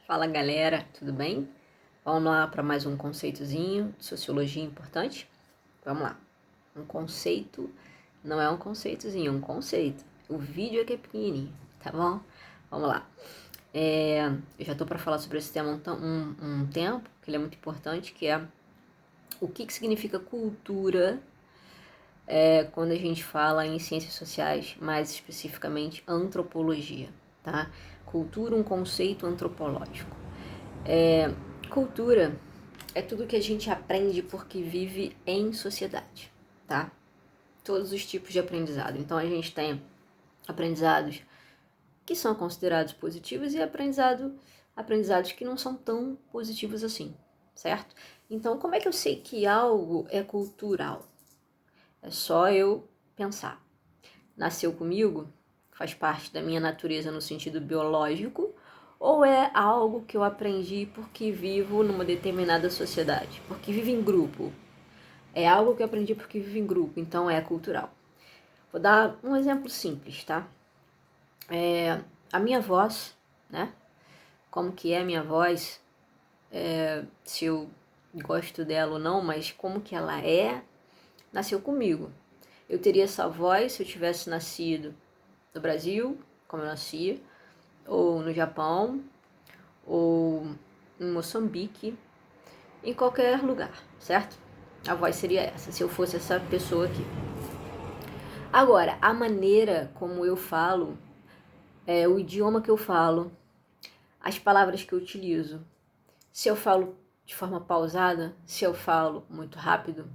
Fala galera, tudo bem? Vamos lá para mais um conceitozinho de sociologia importante? Vamos lá. Um conceito não é um conceitozinho, é um conceito. O vídeo é que é pequenininho, tá bom? Vamos lá. Eu já tô para falar sobre esse tema um tempo, que ele é muito importante, que é o que significa cultura quando a gente fala em ciências sociais, mais especificamente antropologia, tá? Cultura, um conceito antropológico. Cultura é tudo que a gente aprende porque vive em sociedade, tá? Todos os tipos de aprendizado. Então a gente tem aprendizados que são considerados positivos e aprendizados que não são tão positivos assim, certo? Então como é que eu sei que algo é cultural? É só eu pensar. Nasceu comigo? Faz parte da minha natureza no sentido biológico? Ou é algo que eu aprendi porque vivo numa determinada sociedade? Porque vivo em grupo? É algo que eu aprendi porque vivo em grupo, então é cultural. Vou dar um exemplo simples, tá? A minha voz, né? Como que é a minha voz? Se eu gosto dela ou não, mas como que ela nasceu comigo. Eu teria essa voz se eu tivesse nascido no Brasil, como eu nasci, ou no Japão, ou em Moçambique, em qualquer lugar, certo? A voz seria essa, se eu fosse essa pessoa aqui. Agora, a maneira como eu falo, o idioma que eu falo, as palavras que eu utilizo, se eu falo de forma pausada, se eu falo muito rápido,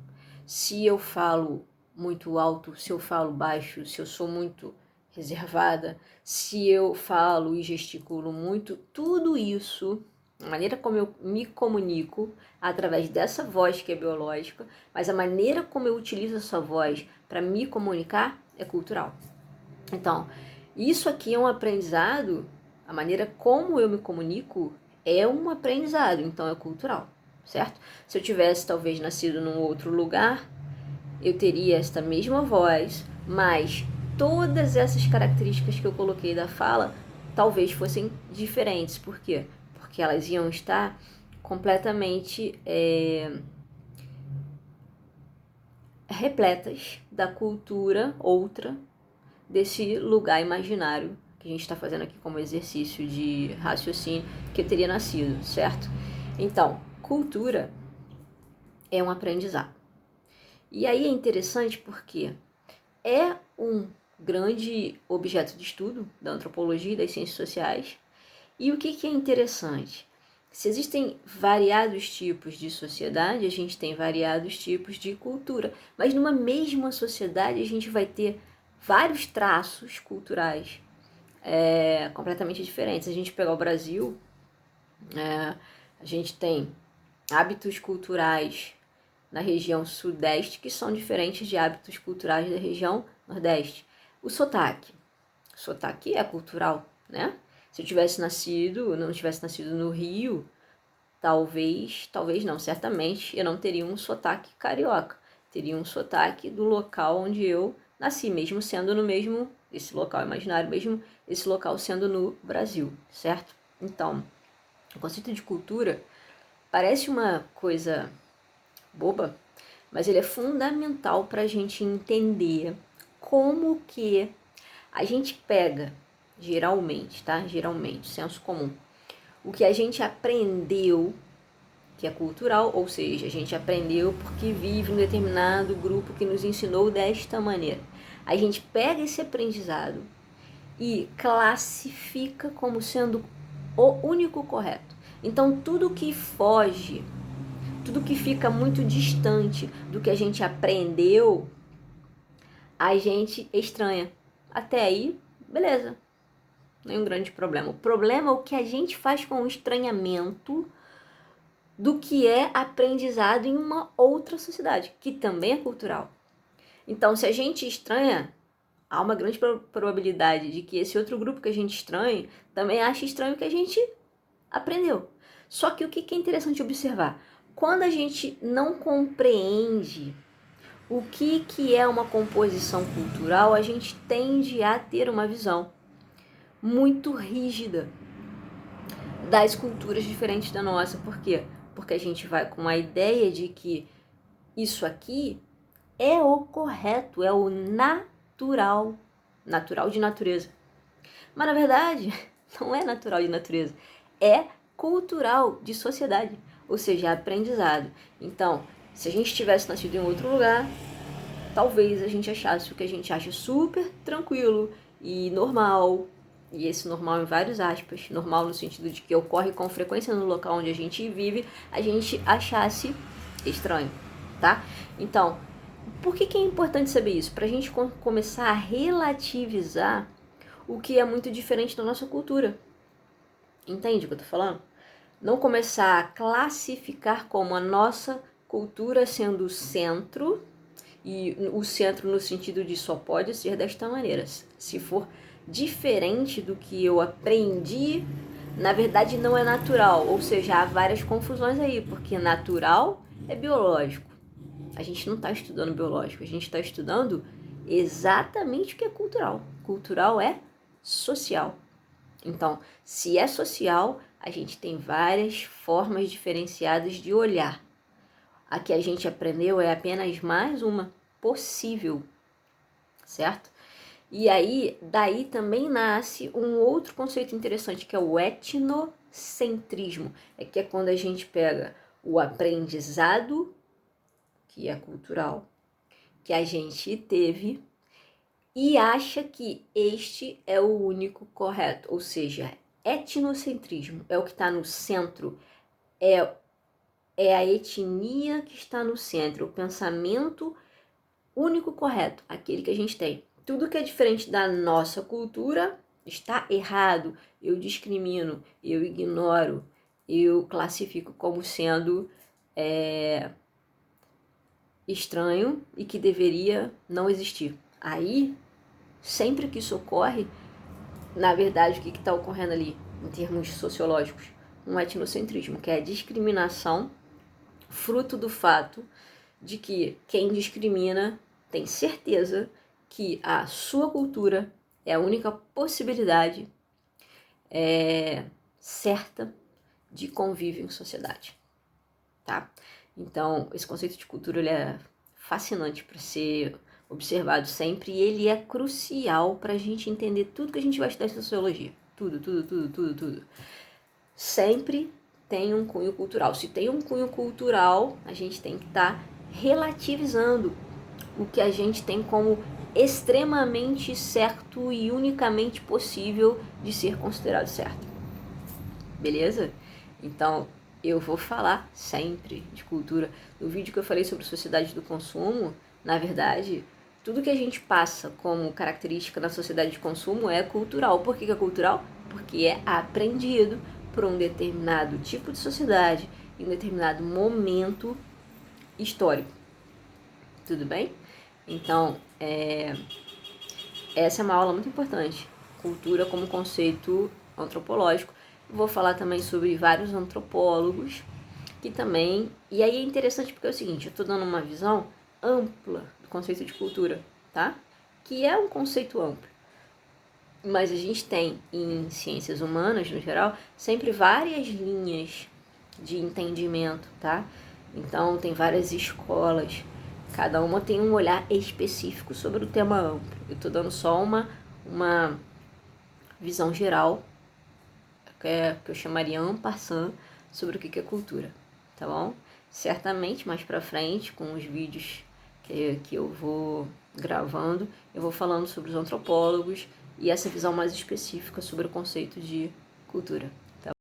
se eu falo muito alto, se eu falo baixo, se eu sou muito reservada, se eu falo e gesticulo muito, tudo isso, a maneira como eu me comunico através dessa voz que é biológica, mas a maneira como eu utilizo essa voz para me comunicar é cultural. Então, isso aqui é um aprendizado, a maneira como eu me comunico é um aprendizado, então é cultural, certo? Se eu tivesse talvez nascido num outro lugar, eu teria esta mesma voz, mas todas essas características que eu coloquei da fala talvez fossem diferentes. Por quê? Porque elas iam estar completamente repletas da cultura outra desse lugar imaginário que a gente está fazendo aqui como exercício de raciocínio que eu teria nascido, certo? Então, cultura é um aprendizado. E aí é interessante porque é um grande objeto de estudo da antropologia e das ciências sociais. E o que é interessante? Se existem variados tipos de sociedade, a gente tem variados tipos de cultura. Mas numa mesma sociedade a gente vai ter vários traços culturais completamente diferentes. Se a gente pegar o Brasil, a gente tem hábitos culturais na região sudeste que são diferentes de hábitos culturais da região nordeste. O sotaque é cultural, né? Se eu não tivesse nascido no Rio, talvez não, certamente eu não teria um sotaque carioca. Teria um sotaque do local onde eu nasci, mesmo sendo no mesmo, esse local imaginário, mesmo esse local sendo no Brasil, certo? Então, o conceito de cultura parece uma coisa boba, mas ele é fundamental para a gente entender como que a gente pega, geralmente, tá? Geralmente, senso comum, o que a gente aprendeu, que é cultural, ou seja, a gente aprendeu porque vive um determinado grupo que nos ensinou desta maneira. A gente pega esse aprendizado e classifica como sendo o único correto. Então, tudo que foge, tudo que fica muito distante do que a gente aprendeu, a gente estranha. Até aí, beleza, nenhum grande problema. O problema é o que a gente faz com o estranhamento do que é aprendizado em uma outra sociedade, que também é cultural. Então, se a gente estranha, há uma grande probabilidade de que esse outro grupo que a gente estranha também ache estranho o que a gente aprendeu. Só que o que é interessante observar? Quando a gente não compreende o que é uma composição cultural, a gente tende a ter uma visão muito rígida das culturas diferentes da nossa. Por quê? Porque a gente vai com a ideia de que isso aqui é o correto, é o natural, natural de natureza. Mas na verdade, não é natural de natureza, é cultural de sociedade, ou seja, é aprendizado. Então, se a gente tivesse nascido em outro lugar, talvez a gente achasse o que a gente acha super tranquilo e normal, e esse normal em vários aspas, normal no sentido de que ocorre com frequência no local onde a gente vive, a gente achasse estranho, tá? Então, por que é importante saber isso? Para a gente começar a relativizar o que é muito diferente da nossa cultura. Entende o que eu tô falando? Não começar a classificar como a nossa cultura sendo o centro, e o centro no sentido de só pode ser desta maneira. Se for diferente do que eu aprendi, na verdade não é natural. Ou seja, há várias confusões aí, porque natural é biológico. A gente não está estudando biológico, a gente está estudando exatamente o que é cultural. Cultural é social. Então, se é social, a gente tem várias formas diferenciadas de olhar. A que a gente aprendeu é apenas mais uma possível, certo? E aí, daí também nasce um outro conceito interessante, que é o etnocentrismo. Que é quando a gente pega o aprendizado, que é cultural, que a gente teve, e acha que este é o único correto. Ou seja, etnocentrismo é o que está no centro, é a etnia que está no centro, o pensamento único correto, aquele que a gente tem. Tudo que é diferente da nossa cultura está errado. Eu discrimino, eu ignoro, eu classifico como sendo estranho e que deveria não existir. Aí, sempre que isso ocorre, na verdade, o que está ocorrendo ali, em termos sociológicos? Um etnocentrismo, que é a discriminação fruto do fato de que quem discrimina tem certeza que a sua cultura é a única possibilidade certa de convívio em sociedade, tá? Então, esse conceito de cultura ele é fascinante para ser observado sempre e ele é crucial para a gente entender tudo que a gente vai estudar em sociologia. Tudo. Sempre tem um cunho cultural. Se tem um cunho cultural, a gente tem que estar relativizando o que a gente tem como extremamente certo e unicamente possível de ser considerado certo. Beleza? Então, eu vou falar sempre de cultura. No vídeo que eu falei sobre sociedade do consumo, na verdade, tudo que a gente passa como característica na sociedade de consumo é cultural. Por que é cultural? Porque é aprendido por um determinado tipo de sociedade em um determinado momento histórico. Tudo bem? Então, essa é uma aula muito importante. Cultura como conceito antropológico. Vou falar também sobre vários antropólogos que também... E aí é interessante porque é o seguinte, eu estou dando uma visão ampla do conceito de cultura, tá? Que é um conceito amplo. Mas a gente tem, em ciências humanas, no geral, sempre várias linhas de entendimento, tá? Então, tem várias escolas. Cada uma tem um olhar específico sobre o tema amplo. Eu estou dando só uma visão geral, que eu chamaria en passant, sobre o que é cultura, tá bom? Certamente, mais pra frente, com os vídeos que eu vou gravando, eu vou falando sobre os antropólogos e essa visão mais específica sobre o conceito de cultura.